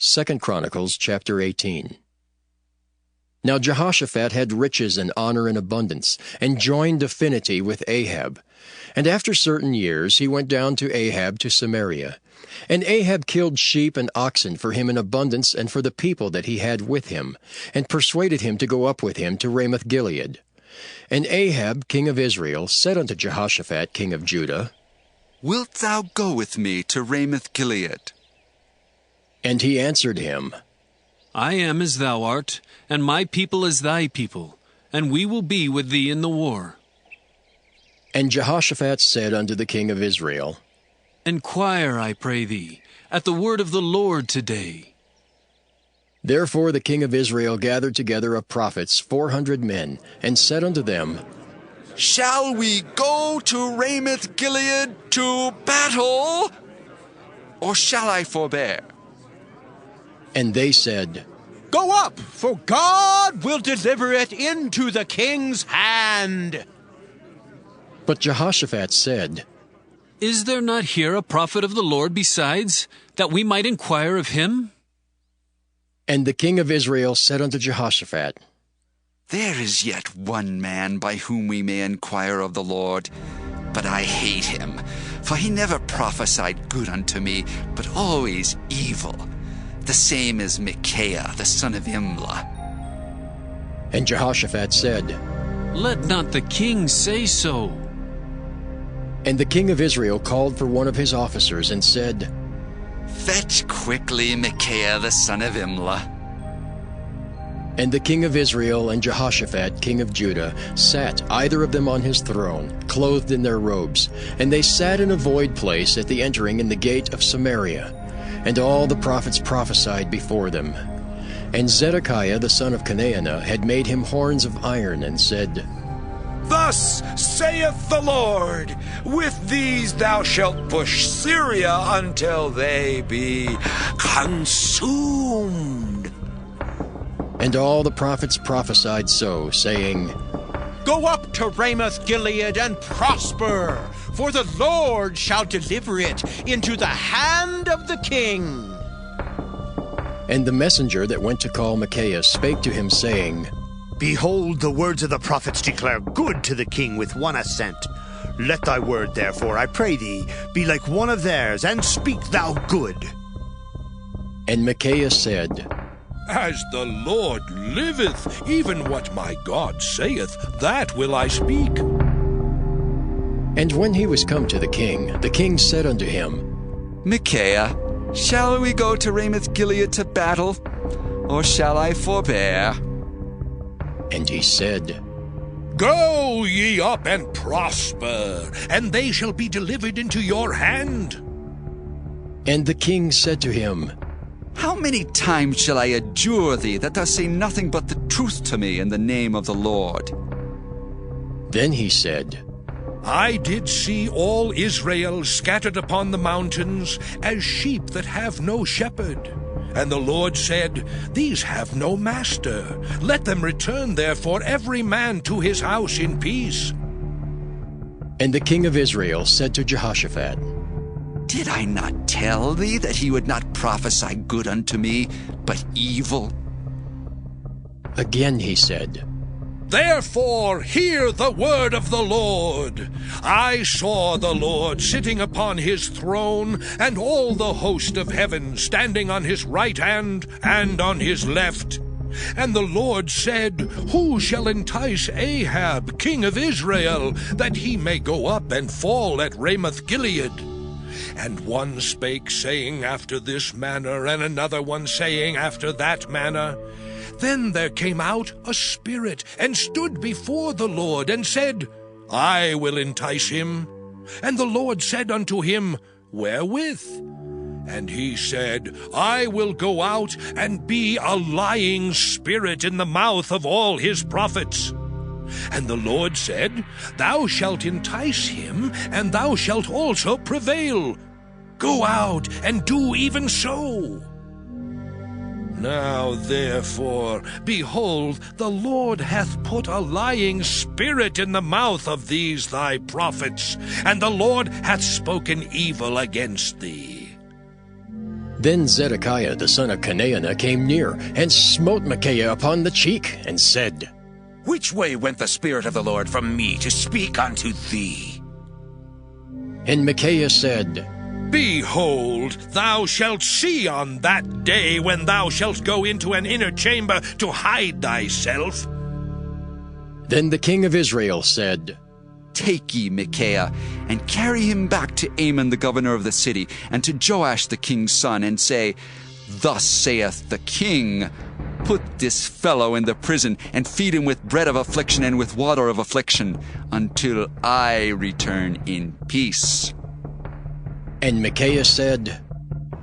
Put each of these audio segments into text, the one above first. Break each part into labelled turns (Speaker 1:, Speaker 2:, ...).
Speaker 1: 2 Chronicles chapter 18. Now Jehoshaphat had riches and honor in abundance, and joined affinity with Ahab. And after certain years he went down to Ahab to Samaria. And Ahab killed sheep and oxen for him in abundance and for the people that he had with him, and persuaded him to go up with him to Ramoth-Gilead. And Ahab king of Israel said unto Jehoshaphat king of Judah,
Speaker 2: Wilt thou go with me to Ramoth-Gilead?
Speaker 1: And he answered him,
Speaker 3: I am as thou art, and my people as thy people, and we will be with thee in the war.
Speaker 1: And Jehoshaphat said unto the king of Israel,
Speaker 3: Enquire, I pray thee, at the word of the Lord today.
Speaker 1: Therefore the king of Israel gathered together of prophets 400 men, and said unto them,
Speaker 2: Shall we go to Ramoth-Gilead to battle, or shall I forbear?
Speaker 1: And they said,
Speaker 4: Go up, for God will deliver it into the king's hand.
Speaker 1: But Jehoshaphat said,
Speaker 3: Is there not here a prophet of the Lord besides, that we might inquire of him?
Speaker 1: And the king of Israel said unto Jehoshaphat,
Speaker 2: There is yet one man by whom we may inquire of the Lord, but I hate him, for he never prophesied good unto me, but always evil. The same as Micaiah, the son of Imlah.
Speaker 1: And Jehoshaphat said,
Speaker 3: Let not the king say so.
Speaker 1: And the king of Israel called for one of his officers, and said,
Speaker 2: Fetch quickly Micaiah, the son of Imlah.
Speaker 1: And the king of Israel and Jehoshaphat king of Judah sat either of them on his throne, clothed in their robes, and they sat in a void place at the entering in the gate of Samaria. And all the prophets prophesied before them. And Zedekiah the son of Chenaanah had made him horns of iron, and said,
Speaker 5: Thus saith the Lord, with these thou shalt push Syria until they be consumed.
Speaker 1: And all the prophets prophesied so, saying,
Speaker 4: Go up to Ramoth-Gilead and prosper, for the Lord shall deliver it into the hand of the king.
Speaker 1: And the messenger that went to call Micaiah spake to him, saying,
Speaker 6: Behold, the words of the prophets declare good to the king with one assent. Let thy word, therefore, I pray thee, be like one of theirs, and speak thou good.
Speaker 1: And Micaiah said,
Speaker 5: As the Lord liveth, even what my God saith, that will I speak.
Speaker 1: And when he was come to the king said unto him,
Speaker 2: Micaiah, shall we go to Ramoth-Gilead to battle, or shall I forbear?
Speaker 1: And he said,
Speaker 5: Go ye up and prosper, and they shall be delivered into your hand.
Speaker 1: And the king said to him,
Speaker 2: How many times shall I adjure thee that thou say nothing but the truth to me in the name of the Lord?
Speaker 1: Then he said,
Speaker 5: I did see all Israel scattered upon the mountains as sheep that have no shepherd. And the Lord said, These have no master. Let them return therefore every man to his house in peace.
Speaker 1: And the king of Israel said to Jehoshaphat,
Speaker 2: Did I not tell thee that he would not prophesy good unto me, but evil?
Speaker 1: Again he said,
Speaker 5: Therefore hear the word of the Lord. I saw the Lord sitting upon his throne, and all the host of heaven standing on his right hand and on his left. And the Lord said, Who shall entice Ahab, king of Israel, that he may go up and fall at Ramoth-Gilead? And one spake, saying after this manner, and another one saying after that manner. Then there came out a spirit, and stood before the Lord, and said, I will entice him. And the Lord said unto him, Wherewith? And he said, I will go out and be a lying spirit in the mouth of all his prophets. And the Lord said, Thou shalt entice him, and thou shalt also prevail. Go out and do even so. Now therefore, behold, the Lord hath put a lying spirit in the mouth of these thy prophets, and the Lord hath spoken evil against thee.
Speaker 1: Then Zedekiah the son of Chenaanah came near, and smote Micaiah upon the cheek, and said,
Speaker 7: Which way went the Spirit of the Lord from me to speak unto thee?
Speaker 1: And Micaiah said,
Speaker 5: Behold, thou shalt see on that day when thou shalt go into an inner chamber to hide thyself.
Speaker 1: Then the king of Israel said,
Speaker 2: Take ye Micaiah, and carry him back to Amon the governor of the city, and to Joash the king's son, and say, Thus saith the king, Put this fellow in the prison, and feed him with bread of affliction and with water of affliction, until I return in peace.
Speaker 1: And Micaiah said,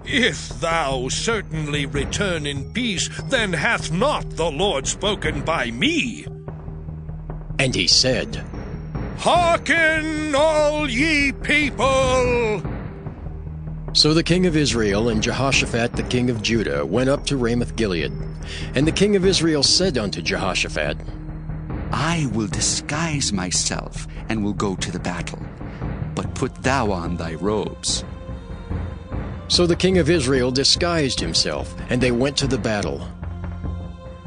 Speaker 5: If thou certainly return in peace, then hath not the Lord spoken by me.
Speaker 1: And he said,
Speaker 5: Hearken, all ye people!
Speaker 1: So the king of Israel and Jehoshaphat the king of Judah went up to Ramoth-Gilead. And the king of Israel said unto Jehoshaphat,
Speaker 2: I will disguise myself, and will go to the battle. But put thou on thy robes.
Speaker 1: So the king of Israel disguised himself, and they went to the battle.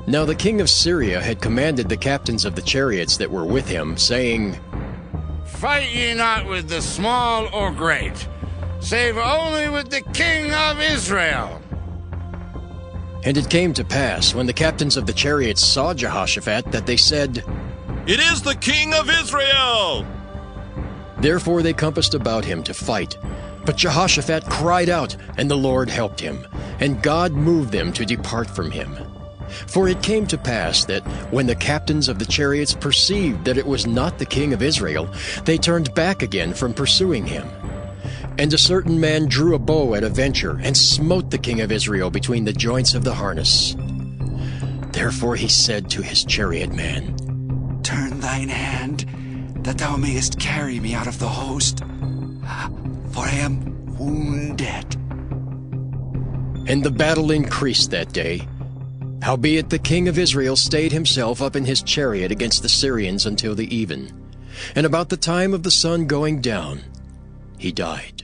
Speaker 1: Now the king of Syria had commanded the captains of the chariots that were with him, saying,
Speaker 8: Fight ye not with the small or great, save only with the king of Israel.
Speaker 1: And it came to pass, when the captains of the chariots saw Jehoshaphat, that they said,
Speaker 9: It is the king of Israel!
Speaker 1: Therefore they compassed about him to fight. But Jehoshaphat cried out, and the Lord helped him, and God moved them to depart from him. For it came to pass that, when the captains of the chariots perceived that it was not the king of Israel, they turned back again from pursuing him. And a certain man drew a bow at a venture, and smote the king of Israel between the joints of the harness. Therefore he said to his chariot man,
Speaker 2: Turn thine hand, that thou mayest carry me out of the host, for I am wounded.
Speaker 1: And the battle increased that day. Howbeit the king of Israel stayed himself up in his chariot against the Syrians until the even. And about the time of the sun going down, he died.